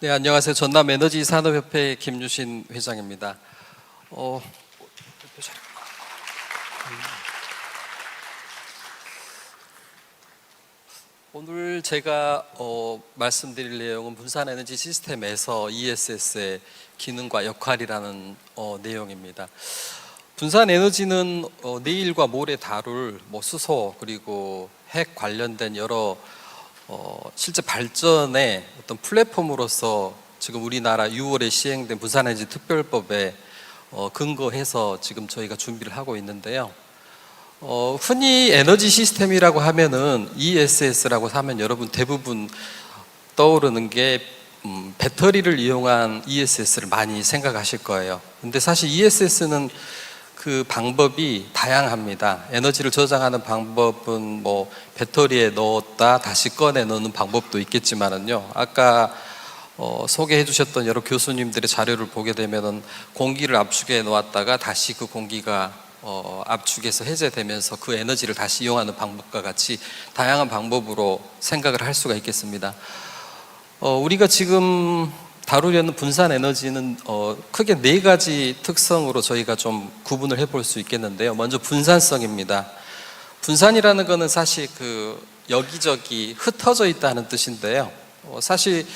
네, 안녕하세요. 전남 에너지 산업협회 김유신 회장입니다. 오늘 제가 말씀드릴 내용은 분산 에너지 시스템에서 ESS의 기능과 역할이라는 내용입니다. 분산 에너지는 내일과 모레 다룰 수소 그리고 핵 관련된 여러 실제 발전의 어떤 플랫폼으로서 지금 우리나라 6월에 시행된 분산에너지 특별법에 근거해서 지금 저희가 준비를 하고 있는데요. 흔히 에너지 시스템이라고 하면은 ESS라고 하면 여러분 대부분 떠오르는 게 배터리를 이용한 ESS를 많이 생각하실 거예요. 근데 사실 ESS는 그 방법이 다양합니다. 에너지를 저장하는 방법은 배터리에 넣었다 다시 꺼내 넣는 방법도 있겠지만은요. 아까 소개해 주셨던 여러 교수님들의 자료를 보게 되면은 공기를 압축해 놓았다가 다시 그 공기가 압축에서 해제되면서 그 에너지를 다시 이용하는 방법과 같이 다양한 방법으로 생각을 할 수가 있겠습니다. 우리가 지금 다루려는 분산 에너지는 크게 4가지 특성으로 저희가 좀 구분을 해볼 수 있겠는데요. 먼저 분산성입니다. 분산이라는 것은 사실 여기저기 흩어져 있다는 뜻인데요. 사실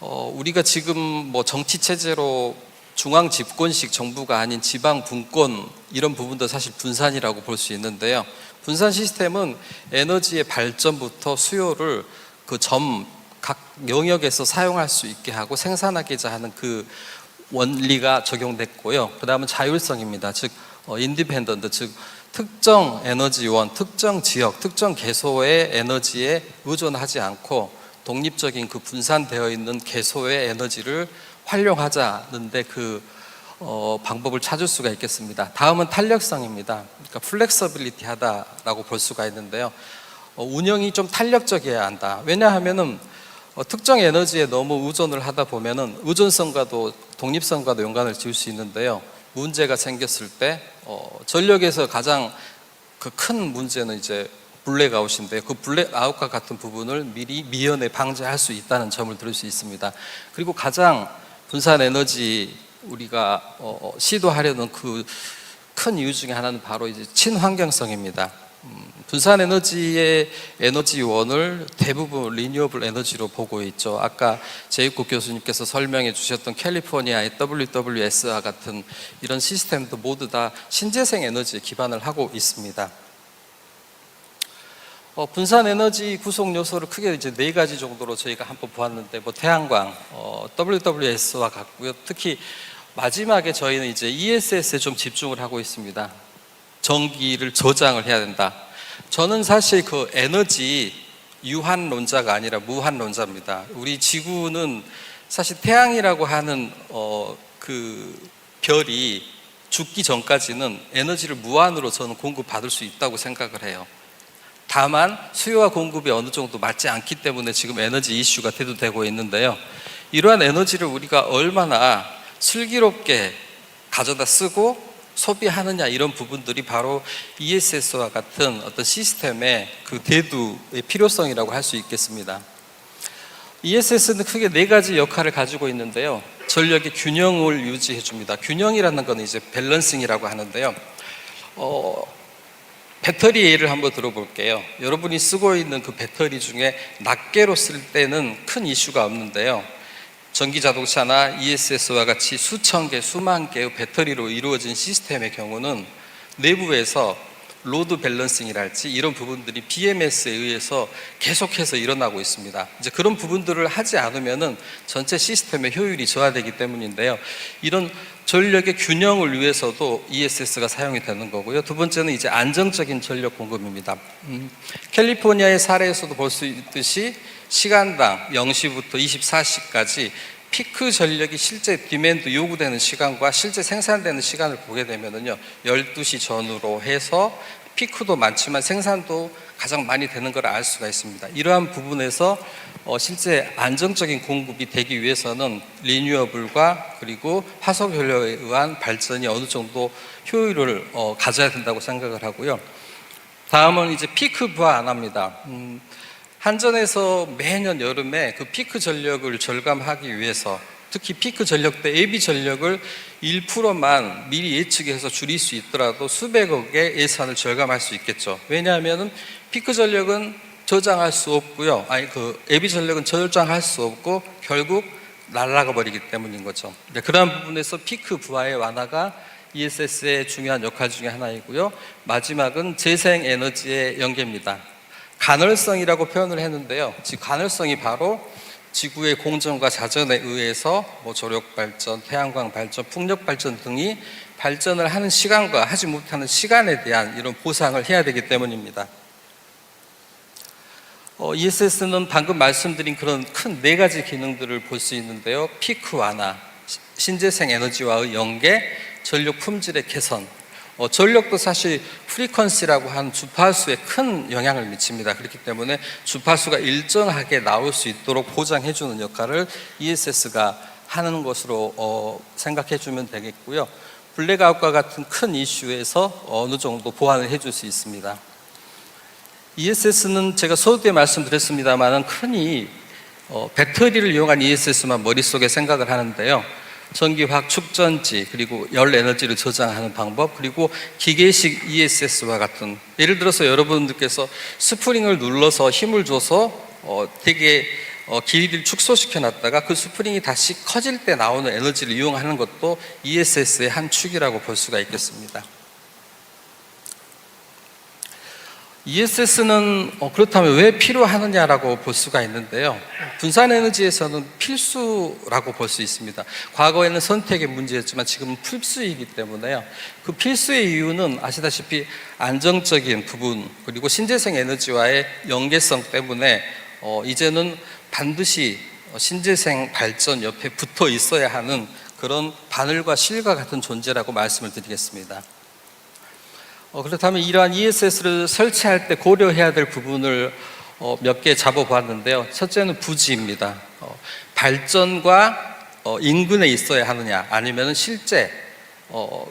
우리가 지금 정치 체제로 중앙 집권식 정부가 아닌 지방 분권 이런 부분도 사실 분산이라고 볼 수 있는데요. 분산 시스템은 에너지의 발전부터 수요를 각 영역에서 사용할 수 있게 하고 생산하고자 하는 그 원리가 적용됐고요. 그 다음은 자율성입니다. 즉 인디펜던트, 즉 특정 에너지원, 특정 지역, 특정 개소의 에너지에 의존하지 않고 독립적인 그 분산되어 있는 개소의 에너지를 활용하자는데 방법을 찾을 수가 있겠습니다. 다음은 탄력성입니다. 그러니까 플렉서빌리티 하다라고 볼 수가 있는데요. 운영이 좀 탄력적이어야 한다. 왜냐하면은 특정 에너지에 너무 의존을 하다 보면은 의존성과도 독립성과도 연관을 지을 수 있는데요. 문제가 생겼을 때 전력에서 가장 큰 문제는 이제 블랙아웃인데 그 블랙아웃과 같은 부분을 미리 미연에 방지할 수 있다는 점을 들을 수 있습니다. 그리고 가장 분산 에너지 우리가 시도하려는 그 큰 이유 중에 하나는 바로 이제 친환경성입니다. 분산 에너지의 에너지원을 대부분 리뉴어블 에너지로 보고 있죠. 아까 제이콥 교수님께서 설명해 주셨던 캘리포니아의 WWS와 같은 이런 시스템도 모두 다 신재생 에너지에 기반을 하고 있습니다. 분산 에너지 구성 요소를 크게 이제 4가지 정도로 저희가 한번 보았는데 태양광, WWS와 같고요. 특히 마지막에 저희는 이제 ESS에 좀 집중을 하고 있습니다. 전기를 저장을 해야 된다. 저는 사실 에너지 유한론자가 아니라 무한론자입니다. 우리 지구는 사실 태양이라고 하는 별이 죽기 전까지는 에너지를 무한으로 저는 공급받을 수 있다고 생각을 해요. 다만 수요와 공급이 어느 정도 맞지 않기 때문에 지금 에너지 이슈가 대두되고 있는데요. 이러한 에너지를 우리가 얼마나 슬기롭게 가져다 쓰고 소비하느냐 이런 부분들이 바로 ESS와 같은 어떤 시스템의 대두의 필요성이라고 할 수 있겠습니다. ESS는 크게 4가지 역할을 가지고 있는데요. 전력의 균형을 유지해 줍니다. 균형이라는 건 이제 밸런싱이라고 하는데요. 배터리 예를 한번 들어볼게요. 여러분이 쓰고 있는 그 배터리 중에 낱개로 쓸 때는 큰 이슈가 없는데요. 전기 자동차나 ESS와 같이 수천 개, 수만 개의 배터리로 이루어진 시스템의 경우는 내부에서 로드 밸런싱이랄지 이런 부분들이 BMS에 의해서 계속해서 일어나고 있습니다. 이제 그런 부분들을 하지 않으면은 전체 시스템의 효율이 저하되기 때문인데요. 이런 전력의 균형을 위해서도 ESS가 사용이 되는 거고요. 두 번째는 이제 안정적인 전력 공급입니다. 캘리포니아의 사례에서도 볼 수 있듯이 시간당 0시부터 24시까지 피크 전력이 실제 디맨드 요구되는 시간과 실제 생산되는 시간을 보게 되면은요, 12시 전후로 해서 피크도 많지만 생산도 가장 많이 되는 걸 알 수가 있습니다. 이러한 부분에서 실제 안정적인 공급이 되기 위해서는 리뉴어블과 그리고 화석 연료에 의한 발전이 어느 정도 효율을 가져야 된다고 생각을 하고요. 다음은 이제 피크 부하 안 합니다. 한전에서 매년 여름에 그 피크 전력을 절감하기 위해서, 특히 피크 전력 때 예비 전력을 1%만 미리 예측해서 줄일 수 있더라도 수백억의 예산을 절감할 수 있겠죠. 왜냐하면 피크 전력은 저장할 수 없고요. 예비 전력은 저장할 수 없고 결국 날아가 버리기 때문인 거죠. 그러한 부분에서 피크 부하의 완화가 ESS의 중요한 역할 중에 하나이고요. 마지막은 재생에너지의 연계입니다. 간헐성이라고 표현을 했는데요. 간헐성이 바로 지구의 공정과 자전에 의해서 조력발전, 태양광 발전, 풍력발전 등이 발전을 하는 시간과 하지 못하는 시간에 대한 이런 보상을 해야 되기 때문입니다. ESS는 방금 말씀드린 그런 큰 4가지 기능들을 볼 수 있는데요. 피크 완화, 신재생 에너지와의 연계, 전력 품질의 개선, 전력도 사실 프리퀀시라고 하는 주파수에 큰 영향을 미칩니다. 그렇기 때문에 주파수가 일정하게 나올 수 있도록 보장해주는 역할을 ESS가 하는 것으로 생각해 주면 되겠고요. 블랙아웃과 같은 큰 이슈에서 어느 정도 보완을 해줄 수 있습니다. ESS는 제가 서두에 말씀드렸습니다만 흔히 배터리를 이용한 ESS만 머릿속에 생각을 하는데요. 전기화학 축전지, 그리고 열 에너지를 저장하는 방법, 그리고 기계식 ESS와 같은, 예를 들어서 여러분들께서 스프링을 눌러서 힘을 줘서 되게 길이를 축소시켜 놨다가 그 스프링이 다시 커질 때 나오는 에너지를 이용하는 것도 ESS의 한 축이라고 볼 수가 있겠습니다. ESS는 그렇다면 왜 필요하느냐라고 볼 수가 있는데요. 분산에너지에서는 필수라고 볼 수 있습니다. 과거에는 선택의 문제였지만 지금은 필수이기 때문에요. 그 필수의 이유는 아시다시피 안정적인 부분, 그리고 신재생 에너지와의 연계성 때문에 이제는 반드시 신재생 발전 옆에 붙어 있어야 하는 그런 바늘과 실과 같은 존재라고 말씀을 드리겠습니다. 그렇다면 이러한 ESS를 설치할 때 고려해야 될 부분을 몇 개 잡아보았는데요. 첫째는 부지입니다. 발전과 인근에 있어야 하느냐, 아니면 실제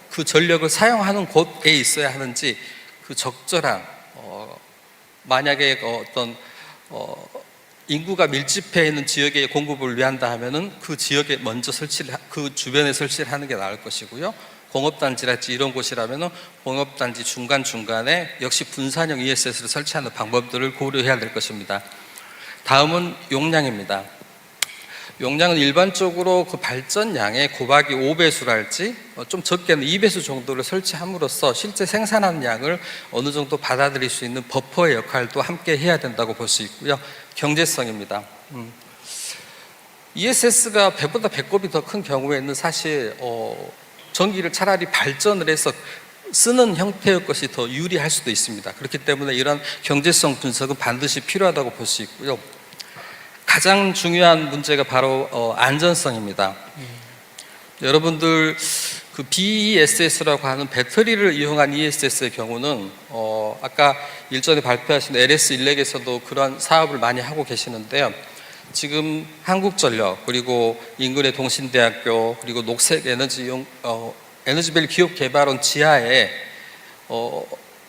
그 전력을 사용하는 곳에 있어야 하는지, 그 적절한 만약에 어떤 인구가 밀집해 있는 지역에 공급을 위한다 하면은 그 지역에 먼저 그 주변에 설치를 하는 게 나을 것이고요. 공업단지랄지 이런 곳이라면 공업단지 중간중간에 역시 분산형 ESS를 설치하는 방법들을 고려해야 될 것입니다. 다음은 용량입니다. 용량은 일반적으로 그 발전량의 곱하기 5배수랄지 좀 적게는 2배수 정도를 설치함으로써 실제 생산하는 양을 어느 정도 받아들일 수 있는 버퍼의 역할도 함께 해야 된다고 볼 수 있고요. 경제성입니다. ESS가 배보다 배꼽이 더 큰 경우에는 사실 전기를 차라리 발전을 해서 쓰는 형태의 것이 더 유리할 수도 있습니다. 그렇기 때문에 이런 경제성 분석은 반드시 필요하다고 볼 수 있고요. 가장 중요한 문제가 바로 안전성입니다. 여러분들 그 BESS라고 하는 배터리를 이용한 ESS의 경우는 아까 일전에 발표하신 LS 일렉에서도 그런 사업을 많이 하고 계시는데요. 지금 한국전력, 그리고 인근의 동신대학교, 그리고 녹색에너지밸리 기업개발원 지하에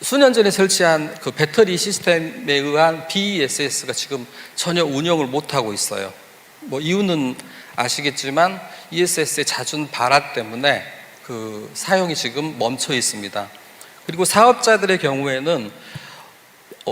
수년 전에 설치한 그 배터리 시스템에 의한 BESS가 지금 전혀 운영을 못하고 있어요. 이유는 아시겠지만 ESS의 잦은 발화 때문에 그 사용이 지금 멈춰 있습니다. 그리고 사업자들의 경우에는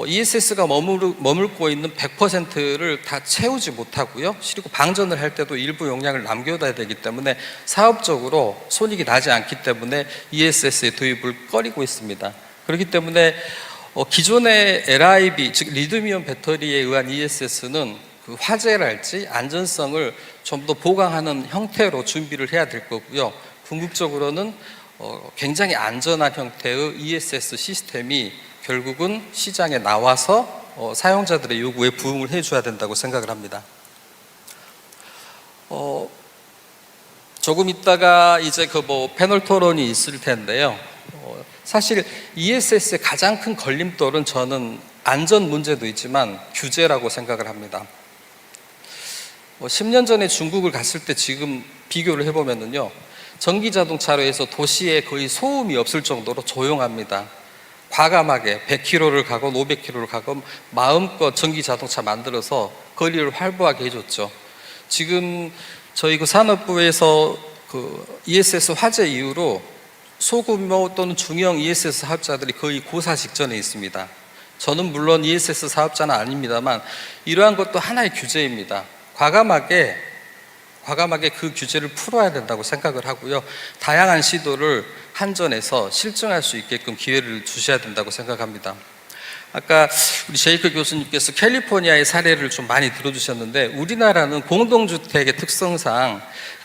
ESS가 머물고 있는 100%를 다 채우지 못하고요. 그리고 방전을 할 때도 일부 용량을 남겨둬야 되기 때문에 사업적으로 손익이 나지 않기 때문에 ESS의 도입을 꺼리고 있습니다. 그렇기 때문에 기존의 LIB, 즉 리튬이온 배터리에 의한 ESS는 그 화재랄지 안전성을 좀 더 보강하는 형태로 준비를 해야 될 거고요. 궁극적으로는 굉장히 안전한 형태의 ESS 시스템이 결국은 시장에 나와서 사용자들의 요구에 부응을 해줘야 된다고 생각을 합니다. 조금 있다가 이제 패널 토론이 있을 텐데요. 사실 ESS의 가장 큰 걸림돌은 저는 안전 문제도 있지만 규제라고 생각을 합니다. 10년 전에 중국을 갔을 때 지금 비교를 해보면요. 전기자동차로 해서 도시에 거의 소음이 없을 정도로 조용합니다. 과감하게 100km를 가건 500km를 가건 마음껏 전기 자동차 만들어서 거리를 활보하게 해줬죠. 지금 저희 그 산업부에서 그 ESS 화재 이후로 소규모 또는 중형 ESS 사업자들이 거의 고사 직전에 있습니다. 저는 물론 ESS 사업자는 아닙니다만 이러한 것도 하나의 규제입니다. 과감하게 그 규제를 풀어야 된다고 생각을 하고요. 다양한 시도를 한전에서 실증할 수 있게끔 기회를 주셔야 된다고 생각합니다. 아까 우리 제이크 교수님께서 캘리포니아의 사례를 좀 많이 들어주셨는데, 우리나라는 공동주택의 특성상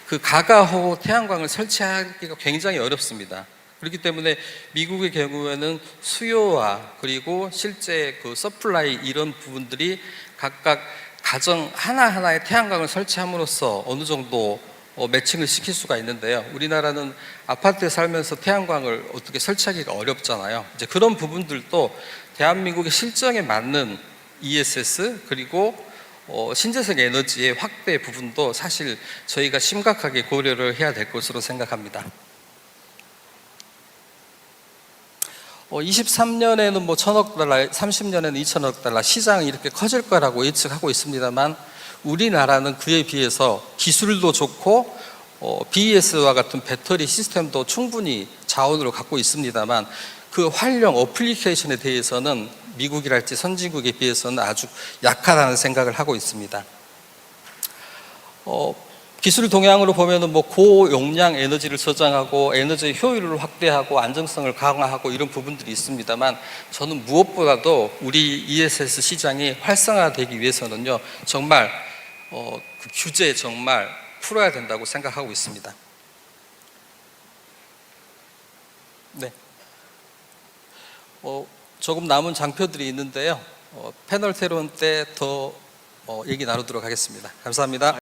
그 가가호 태양광을 설치하기가 굉장히 어렵습니다. 그렇기 때문에 미국의 경우에는 수요와 그리고 실제 그 서플라이 이런 부분들이 각각 가정 하나하나에 태양광을 설치함으로써 어느 정도 매칭을 시킬 수가 있는데요. 우리나라는 아파트에 살면서 태양광을 어떻게 설치하기가 어렵잖아요. 이제 그런 부분들도 대한민국의 실정에 맞는 ESS 그리고 신재생 에너지의 확대 부분도 사실 저희가 심각하게 고려를 해야 될 것으로 생각합니다. 23년에는 뭐 1,000억 달러, 30년에는 2,000억 달러 시장이 이렇게 커질 거라고 예측하고 있습니다만, 우리나라는 그에 비해서 기술도 좋고 BES와 같은 배터리 시스템도 충분히 자원으로 갖고 있습니다만, 그 활용 어플리케이션에 대해서는 미국이랄지 선진국에 비해서는 아주 약하다는 생각을 하고 있습니다. 기술 동향으로 보면은 뭐 고용량 에너지를 저장하고 에너지의 효율을 확대하고 안정성을 강화하고 이런 부분들이 있습니다만, 저는 무엇보다도 우리 ESS 시장이 활성화되기 위해서는요, 정말 그 규제 정말 풀어야 된다고 생각하고 있습니다. 네. 조금 남은 장표들이 있는데요. 패널 토론 때 더 얘기 나누도록 하겠습니다. 감사합니다.